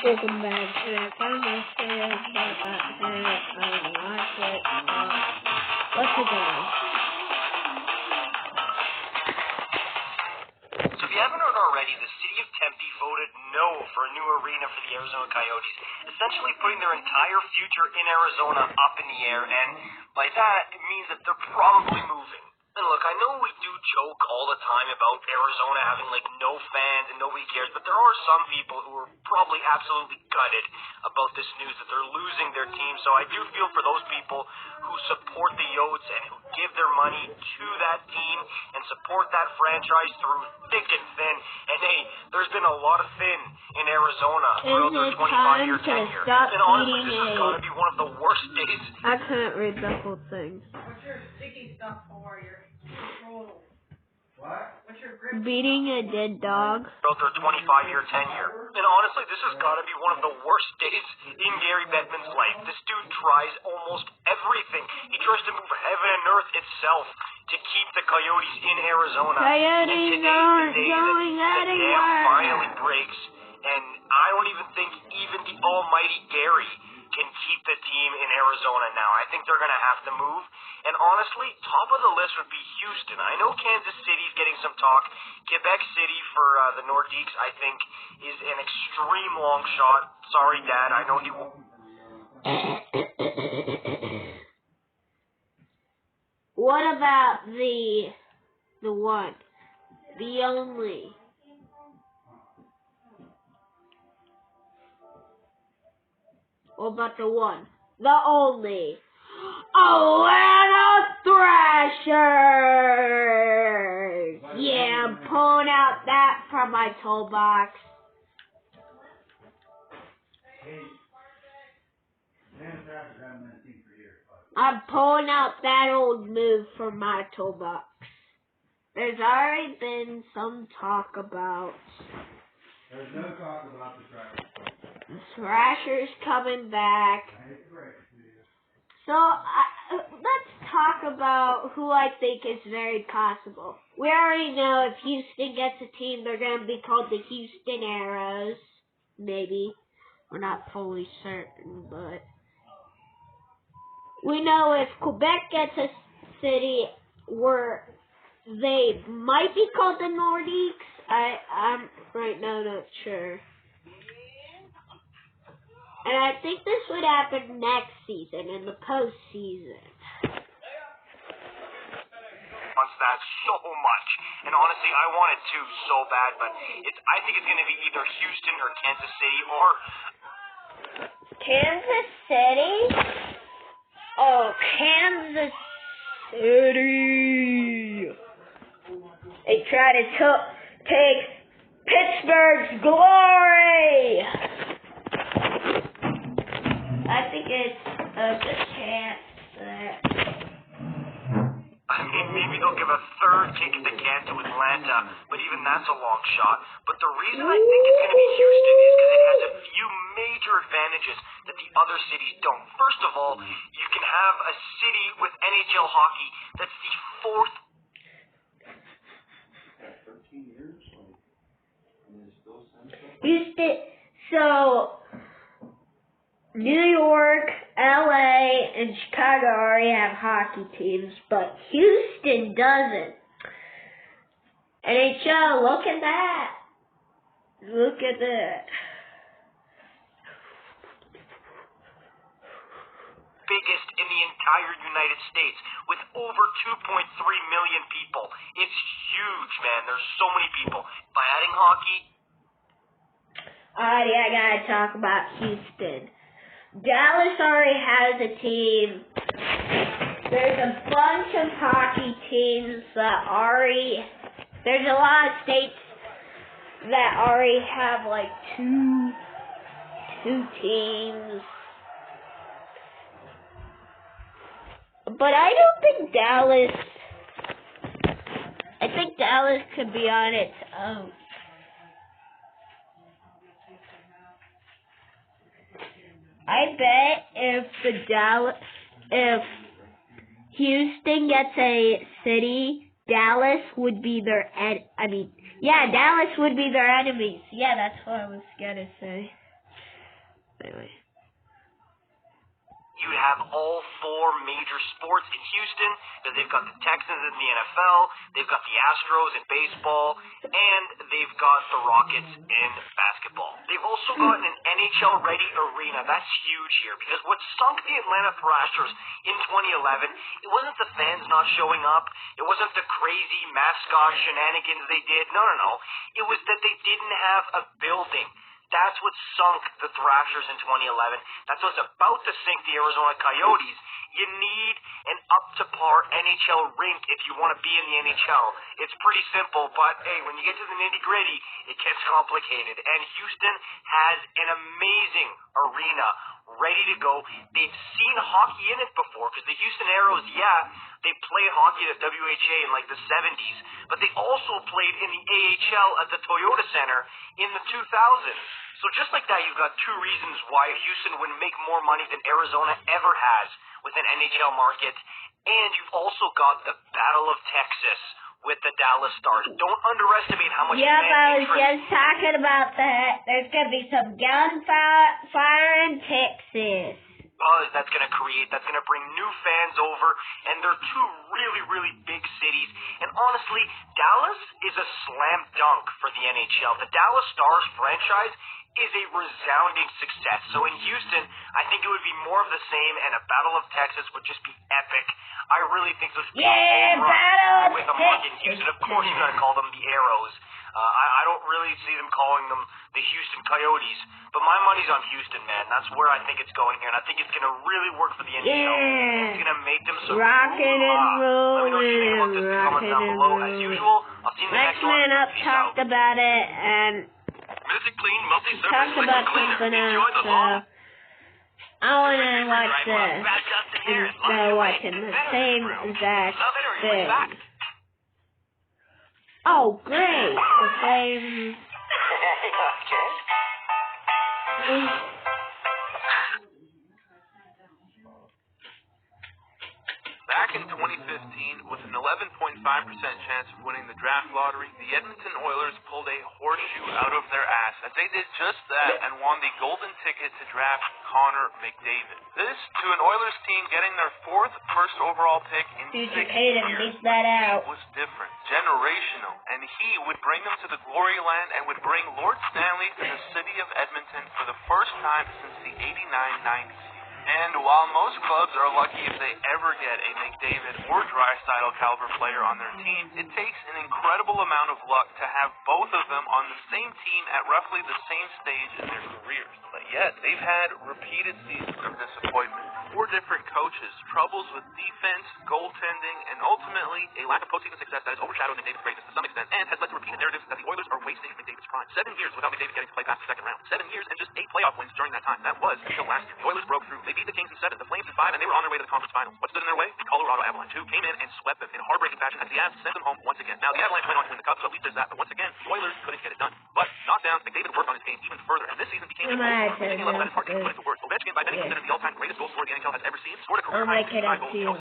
Welcome back to the Farmer's Tales, but watch it. Let's go. So if you haven't heard already, the city of Tempe voted no for a new arena for the Arizona Coyotes, essentially putting their entire future in Arizona up in the air, and by that, it means that they're probably moving. And look, I know we do joke all the time about Arizona having, no fans and nobody cares, but there are some people who are probably absolutely gutted about this news that they're losing their team. So I do feel for those people who support the Yotes and who give their money to that team and support that franchise through thick and thin. And hey, there's been a lot of thin in Arizona throughout their 25-year tenure. And honestly, this is going to be one of the worst days. I couldn't read the whole thing. What's your sticky stuff for? Your control? What? What's your grip? Beating a dead dog. Throughout their 25-year tenure. And honestly, this has got to be one of the worst days in Gary Bettman's life. This dude tries almost everything. He tries to move heaven and earth itself to keep the Coyotes in Arizona. Coyotes aren't going anywhere. The dam finally breaks, and I don't even think even the almighty Gary can keep the team in Arizona now. I think they're going to have to move. And honestly, top of the list would be Houston. I know Kansas City's getting some talk. Quebec City for the Nordiques, I think, is an extreme long shot. Sorry, Dad. I know he won't. What about the one? The only? What about the one? The only? Atlanta Thrashers! Yeah, I'm pulling out that from my toolbox. I'm pulling out that old move from my toolbox. There's already been some talk about... There's no talk about the Thrashers. Thrashers coming back. So, let's talk about who I think is very possible. We already know if Houston gets a team, they're going to be called the Houston Aeros. Maybe. We're not fully certain, but... We know if Quebec gets a city where they might be called the Nordiques. I'm right now not sure. And I think this would happen next season, in the postseason. Wants that so much. And honestly, I want it too so bad, but I think it's going to be either Houston or Kansas City or... Kansas City? Oh, Kansas City. They try to take Pittsburgh's glory. I think it's a good chance that... I mean, maybe they'll give a third kick at the can to Atlanta, but even that's a long shot. But the reason I think it's going to be Houston is because it has a few major advantages that the other cities don't. First of all, you can have a city with NHL hockey that's the fourth... 13 years? Houston, so... New York, LA, and Chicago already have hockey teams, but Houston doesn't. NHL, look at that. Look at that. Biggest in the entire United States with over 2.3 million people. It's huge, man. There's so many people. By adding hockey... Yeah, I gotta talk about Houston. Dallas already has a team. There's a bunch of hockey teams that already... There's a lot of states that already have two teams. But I don't think Dallas... I think Dallas could be on its own. I bet if Houston gets a city, Dallas would be their Dallas would be their enemies. Yeah, that's what I was gonna say. Anyway. You'd have all four major sports in Houston, because they've got the Texans in the NFL, they've got the Astros in baseball, and they've got the Rockets in basketball. They've also got an NHL-ready arena. That's huge here, because what sunk the Atlanta Thrashers in 2011, it wasn't the fans not showing up, it wasn't the crazy mascot shenanigans they did, no. It was that they didn't have a building. That's what sunk the Thrashers in 2011. That's what's about to sink the Arizona Coyotes. You need an up-to-par NHL rink if you want to be in the NHL. It's pretty simple, but hey, when you get to the nitty-gritty, it gets complicated. And Houston has an amazing arena ready to go. They've seen hockey in it before, because the Houston Aeros, they played hockey at WHA in like the 70s, but they also played in the AHL at the Toyota Center in the 2000s. So just like that, you've got two reasons why Houston would make more money than Arizona ever has with an NHL market, and you've also got the Battle of Texas with the Dallas Stars. Don't underestimate how much I was just talking about that. There's going to be some gunfire in Texas. Buzz that's going to bring new fans over, and they're two really, really big cities. And honestly, Dallas is a slam dunk for the NHL. The Dallas Stars franchise is a resounding success. So in Houston, I think it would be more of the same, and a Battle of Texas would just be epic. I really think this would be a Battle with a market in Houston. Of course, you got to call them the Arrows. I don't really see them calling them the Houston Coyotes, but my money's on Houston, man. That's where I think it's going here, and I think it's going to really work for the NHL. It's going to make them so rockin' and rollin'. Let me know what you think about this. Comment down below. As usual, I'll see you in the next one. Man Up talked about it, and Music Clean, multi-surface talked about something else, so I want to watch this instead of watching the same exact thing. Oh, great! The same. Back in 2015, with an 11.5% chance of winning the draft lottery, the Edmonton Oilers pulled a horseshoe out of their ass, as they did just that and won the golden ticket to draft Connor McDavid. This to an Oilers team getting their fourth first overall pick in 6 years was different, generational, and he would bring them to the glory land and would bring Lord Stanley to the city of Edmonton for the first time since the 89-90 season. And while most clubs are lucky if they ever get a McDavid or Draisaitl caliber player on their team, it takes an incredible amount of luck to have both of them on the same team at roughly the same stage in their careers. But yet, they've had repeated seasons of disappointment. 4 different coaches, troubles with defense, goaltending, and ultimately a lack of postseason success that has overshadowed McDavid's greatness to some extent and has led to repeated narratives that the Oilers are wasting McDavid's prime. 7 years without McDavid getting to play past the second round. 7 years and just 8 playoff wins during that time. That was until last year. The Oilers broke through. They beat the Kings in 7, the Flames in 5, and they were on their way to the conference finals. What stood in their way? The Colorado Avalanche, who came in and swept them in heartbreaking fashion as the Avs sent them home once again. Now, the Avalanche went on to win the Cup, so at least there's that. But once again, the Oilers couldn't get it done. But knockdowns, McDavid worked on his game even further, and this season became a level that is hard to put into words. Ovechkin, by many considered the all-time greatest goal scorer the NHL has ever seen, scored a career-high 65 goals.